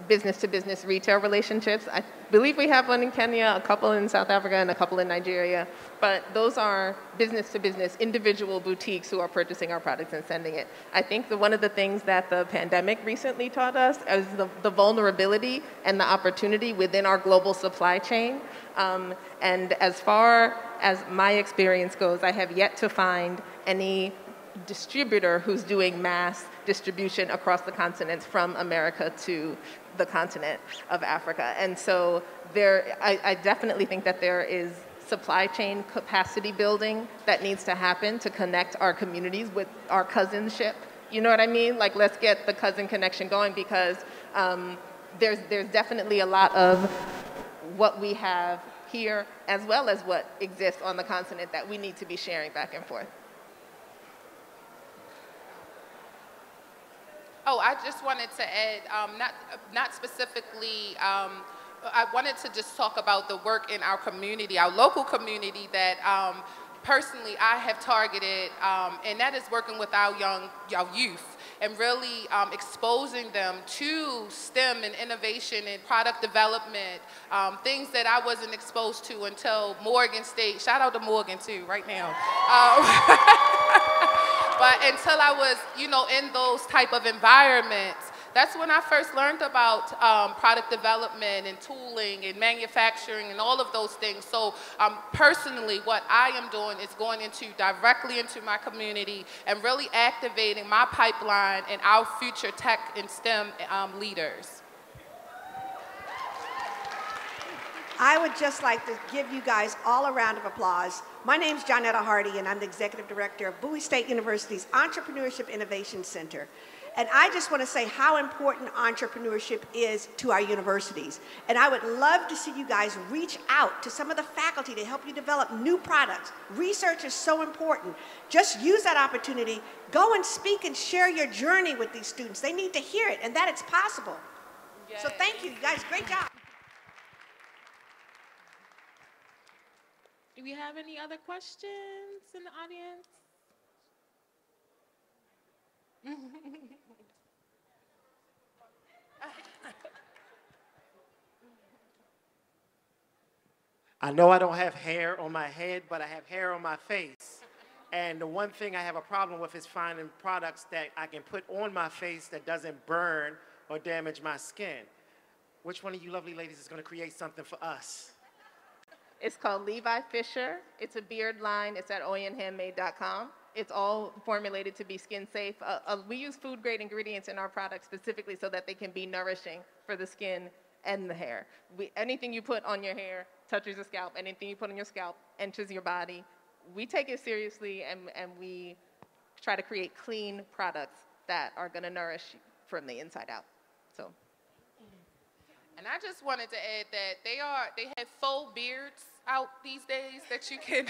business-to-business retail relationships. I believe we have one in Kenya, a couple in South Africa, and a couple in Nigeria. But those are business-to-business individual boutiques who are purchasing our products and sending it. I think one of the things that the pandemic recently taught us is the vulnerability and the opportunity within our global supply chain. And as far as my experience goes, I have yet to find any distributor who's doing mass distribution across the continents from America to the continent of Africa. And so I definitely think that there is supply chain capacity building that needs to happen to connect our communities with our cousinship. You know what I mean? Like, let's get the cousin connection going, because there's definitely a lot of what we have here as well as what exists on the continent that we need to be sharing back and forth. Oh, I just wanted to add, not specifically, I wanted to just talk about the work in our community, our local community that personally I have targeted, and that is working with our youth and really exposing them to STEM and innovation and product development, things that I wasn't exposed to until Morgan State. Shout out to Morgan too, right now. But until I was, in those type of environments, that's when I first learned about product development and tooling and manufacturing and all of those things. So personally, what I am doing is going directly into my community and really activating my pipeline and our future tech and STEM leaders. I would just like to give you guys all a round of applause. My name's Johnetta Hardy, and I'm the Executive Director of Bowie State University's Entrepreneurship Innovation Center. And I just want to say how important entrepreneurship is to our universities. And I would love to see you guys reach out to some of the faculty to help you develop new products. Research is so important. Just use that opportunity. Go and speak and share your journey with these students. They need to hear it, and that it's possible. Yay. So thank you, guys. Great job. Do we have any other questions in the audience? I know I don't have hair on my head, but I have hair on my face. And the one thing I have a problem with is finding products that I can put on my face that doesn't burn or damage my skin. Which one of you lovely ladies is going to create something for us? It's called Levi Fisher. It's a beard line. It's at oyenhandmade.com. It's all formulated to be skin safe. We use food grade ingredients in our products specifically so that they can be nourishing for the skin and the hair. Anything you put on your hair touches your scalp. Anything you put on your scalp enters your body. We take it seriously, and we try to create clean products that are going to nourish you from the inside out. So. And I just wanted to add that they have faux beards out these days that you can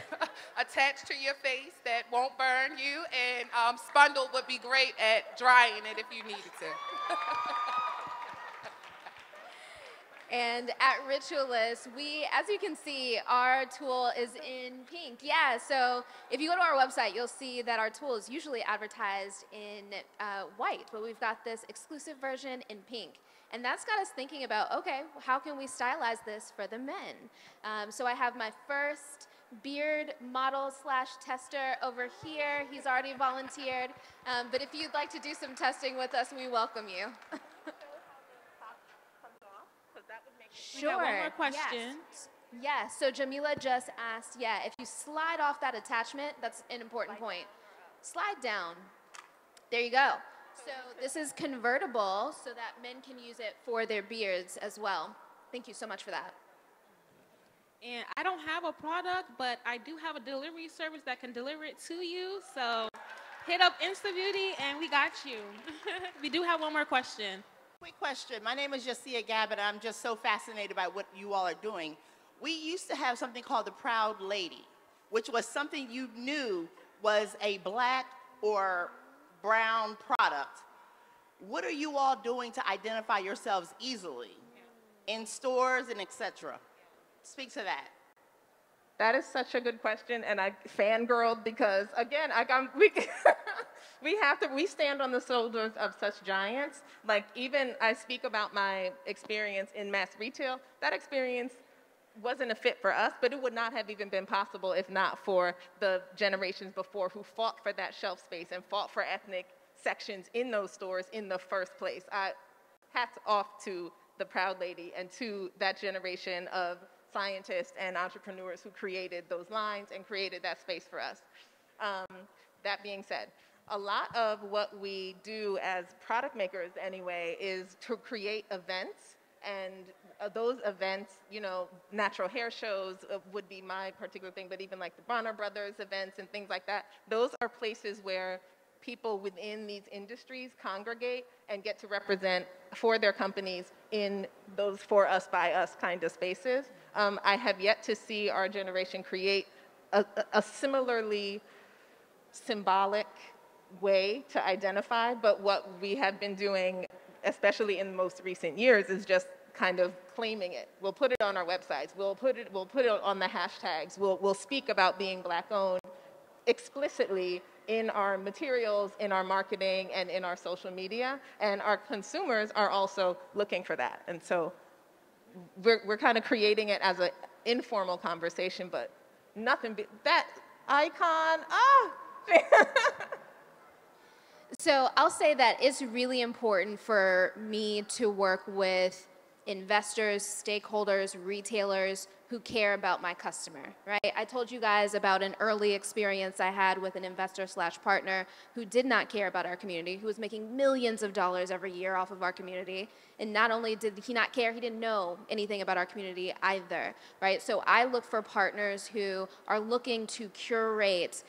attach to your face that won't burn you, and Spundle would be great at drying it if you needed to. And at Ritualist, as you can see, our tool is in pink. Yeah, so if you go to our website, you'll see that our tool is usually advertised in white, but we've got this exclusive version in pink. And that's got us thinking about, okay, how can we stylize this for the men? So I have my first beard model / tester over here. He's already volunteered. But if you'd like to do some testing with us, we welcome you. Sure. We got one more question. Yes. So Jamila just asked, if you slide off that attachment, that's an important point. Slide down. There you go. So this is convertible so that men can use it for their beards as well. Thank you so much for that. And I don't have a product, but I do have a delivery service that can deliver it to you. So hit up InstaBeauty and we got you. We do have one more question. Quick question. My name is Jasiah Gabbard. I'm just so fascinated by what you all are doing. We used to have something called the Proud Lady, which was something you knew was a black or brown product. What are you all doing to identify yourselves easily in stores and etc.? Speak to that. That is such a good question, and I fangirled because, again, we stand on the shoulders of such giants. Like, even I speak about my experience in mass retail. That experience wasn't a fit for us, but it would not have even been possible if not for the generations before who fought for that shelf space and fought for ethnic sections in those stores in the first place. Hats off to the Proud Lady and to that generation of scientists and entrepreneurs who created those lines and created that space for us. That being said, a lot of what we do as product makers anyway is to create events, and those events, you know, natural hair shows would be my particular thing, but even like the Bonner Brothers events and things like that, those are places where people within these industries congregate and get to represent for their companies in those for us, by us kind of spaces. I have yet to see our generation create a similarly symbolic way to identify, but what we have been doing, especially in the most recent years, is just kind of claiming it. We'll put it on our websites. We'll put it on the hashtags. We'll speak about being Black-owned explicitly in our materials, in our marketing, and in our social media. And our consumers are also looking for that. And so we're kind of creating it as an informal conversation, but nothing, that icon, So I'll say that it's really important for me to work with investors, stakeholders, retailers who care about my customer, right? I told you guys about an early experience I had with an investor/partner who did not care about our community, who was making millions of dollars every year off of our community. And not only did he not care, he didn't know anything about our community either, right? So I look for partners who are looking to curate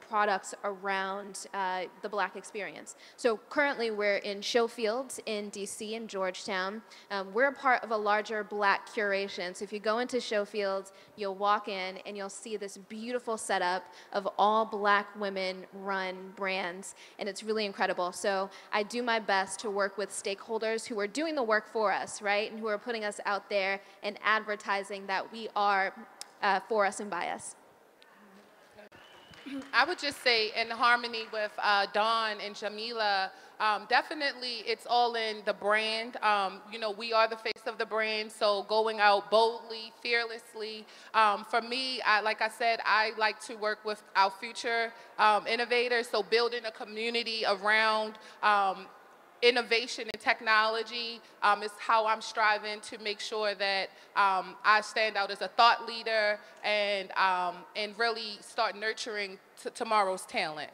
products around the Black experience. So currently we're in Showfield in DC and Georgetown. We're a part of a larger Black curation. So if you go into Showfield, you'll walk in and you'll see this beautiful setup of all Black women-run brands, and it's really incredible. So I do my best to work with stakeholders who are doing the work for us, right, and who are putting us out there and advertising that we are for us and by us. I would just say, in harmony with Dawn and Jamila, definitely it's all in the brand. We are the face of the brand, so going out boldly, fearlessly. For me, like I said, I like to work with our future innovators, so building a community around innovation and technology is how I'm striving to make sure that I stand out as a thought leader and really start nurturing tomorrow's talent.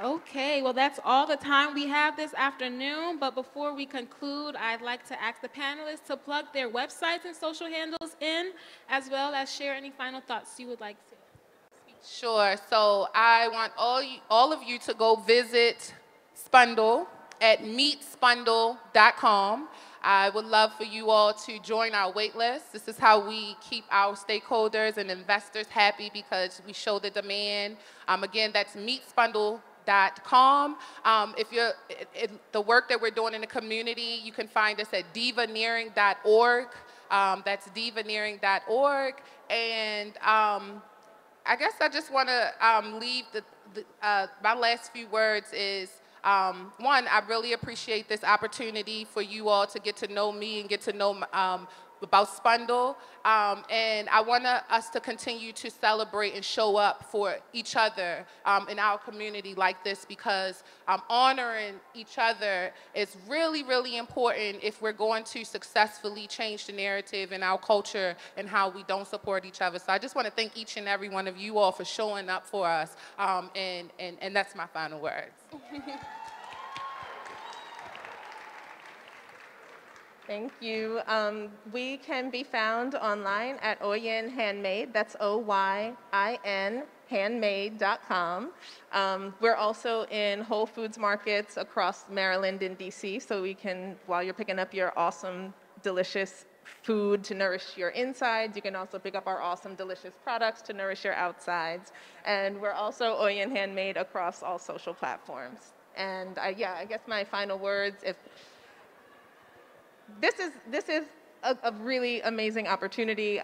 Okay, well, that's all the time we have this afternoon. But before we conclude, I'd like to ask the panelists to plug their websites and social handles in, as well as share any final thoughts you would like to. Sure. So I want all of you to go visit Spundle at meetspundle.com. I would love for you all to join our wait list. This is how we keep our stakeholders and investors happy, because we show the demand. Again, that's meetspundle.com. If you're the work that we're doing in the community, you can find us at divaneering.org. That's divaneering.org. And I guess I just want to leave my last few words is, one, I really appreciate this opportunity for you all to get to know me and get to know about Spundle. And I want us to continue to celebrate and show up for each other in our community like this, because honoring each other is really, really important if we're going to successfully change the narrative in our culture and how we don't support each other. So I just want to thank each and every one of you all for showing up for us. And that's my final words. Thank you. We can be found online at Oyin Handmade. That's OYIN handmade.com. We're also in Whole Foods markets across Maryland and DC, so we can, while you're picking up your awesome, delicious food to nourish your insides, you can also pick up our awesome, delicious products to nourish your outsides. And we're also Oyin Handmade across all social platforms. And I guess my final words, this is a really amazing opportunity.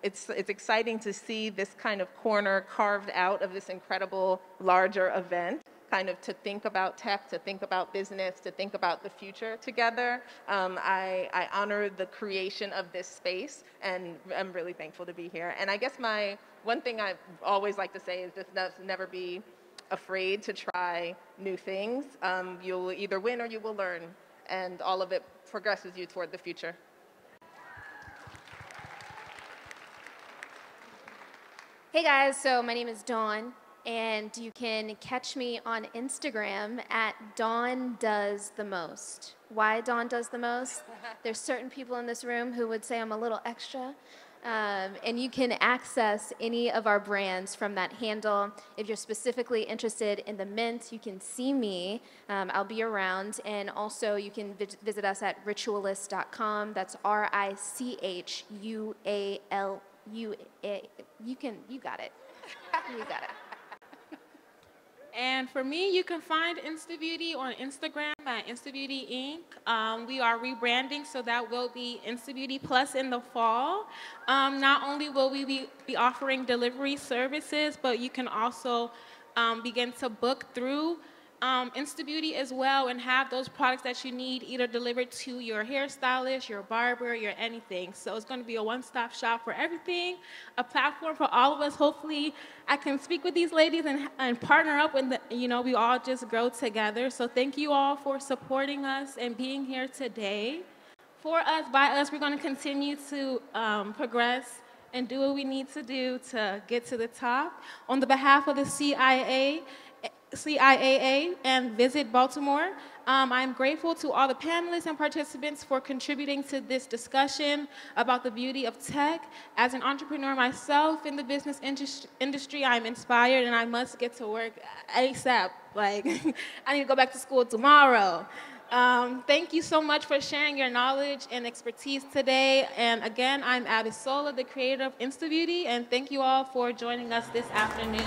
It's exciting to see this kind of corner carved out of this incredible larger event, kind of to think about tech, to think about business, to think about the future together. I honor the creation of this space, and I'm really thankful to be here. And I guess one thing I always like to say is just never be afraid to try new things. You'll either win or you will learn, and all of it progresses you toward the future. Hey guys, so my name is Dawn, and you can catch me on Instagram at Dawn Does the Most. Why Dawn Does the Most? There's certain people in this room who would say I'm a little extra. And you can access any of our brands from that handle. If you're specifically interested in the mint, you can see me. I'll be around. And also you can visit us at ritualist.com. That's RICHUALUA. You got it. You got it. And for me, you can find InstaBeauty on Instagram at InstaBeauty Inc. We are rebranding, so that will be InstaBeauty Plus in the fall. Not only will we be offering delivery services, but you can also begin to book through InstaBeauty as well and have those products that you need either delivered to your hairstylist, your barber, your anything. So it's going to be a one-stop shop for everything, a platform for all of us. Hopefully I can speak with these ladies and partner up with, we all just grow together. So thank you all for supporting us and being here today. For us, by us, we're going to continue to progress and do what we need to do to get to the top. On the behalf of the CIAA and Visit Baltimore, I'm grateful to all the panelists and participants for contributing to this discussion about the beauty of tech. As an entrepreneur myself in the business industry, I'm inspired and I must get to work ASAP. Like, I need to go back to school tomorrow. Thank you so much for sharing your knowledge and expertise today. And again, I'm Abisola, the creator of InstaBeauty, and thank you all for joining us this afternoon.